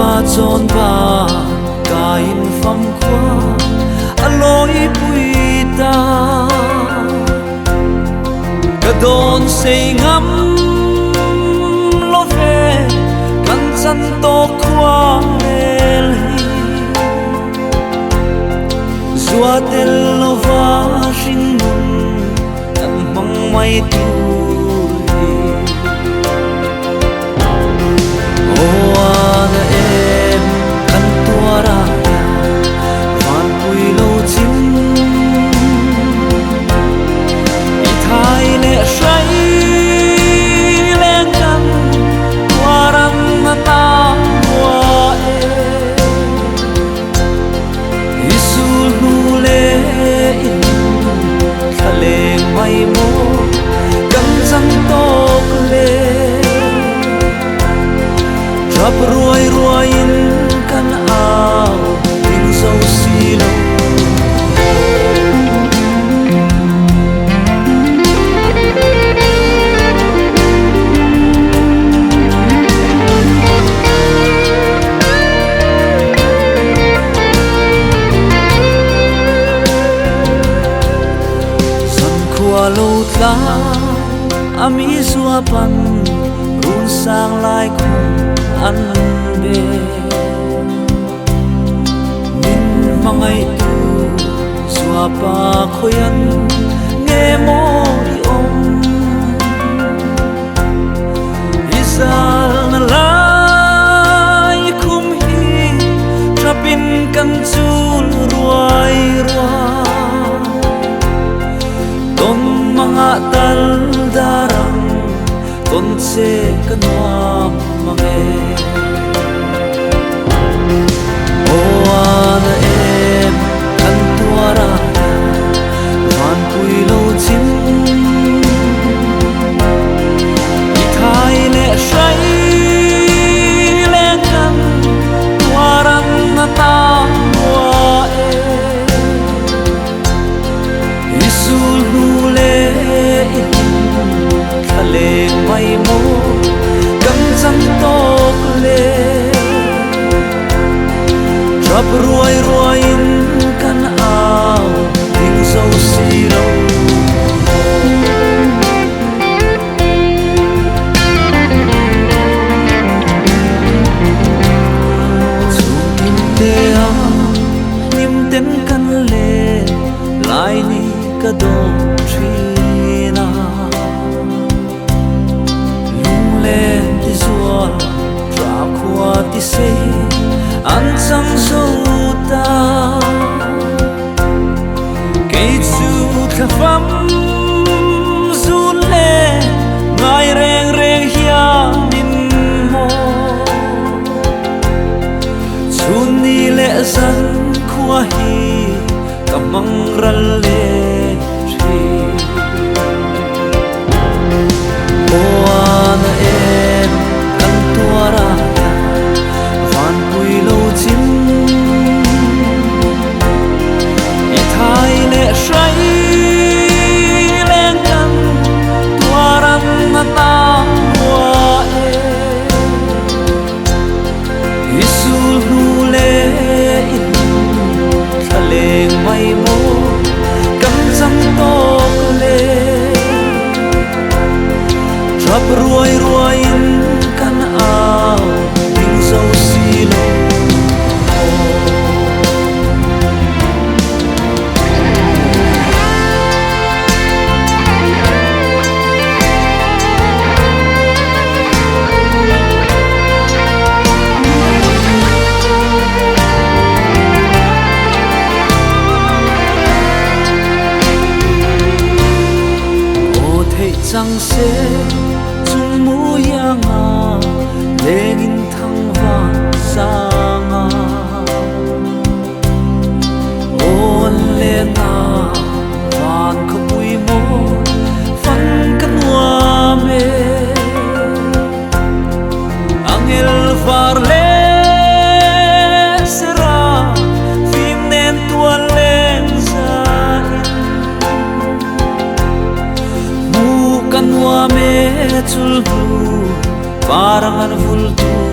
pa chon pa kain pham khwa aloi puita ka don sei ngam lo ve kan chan to khwa el hi zua tel lo va shin kan mang mai tu ruai ruain kan ao ting zo silo san khua lo tla ami zua pan run sang lai khung an be min mangai tu zua pa khoyan nge mo i om isal na lai kum hi trapin kan chul ruai rua ton manga dal darang ton se kanwa mange ruai ruain kan ao ting zo silo chung te a nim ten kan le lai ni ka do trina lung le ti zua tra khua ti sei an sang so ta cây chu kha pham zu le ngai reng reng hia nin mo chun ni le san khua hi kamang ral le thi o an em kan tuara ruai ruain kan ao ting zo silo o thei chang se lenin thang van sanga on le na van ko pui mo fan kan wa me angel far le sera fin nen tua len sa mu kan wa me chul parang an vultu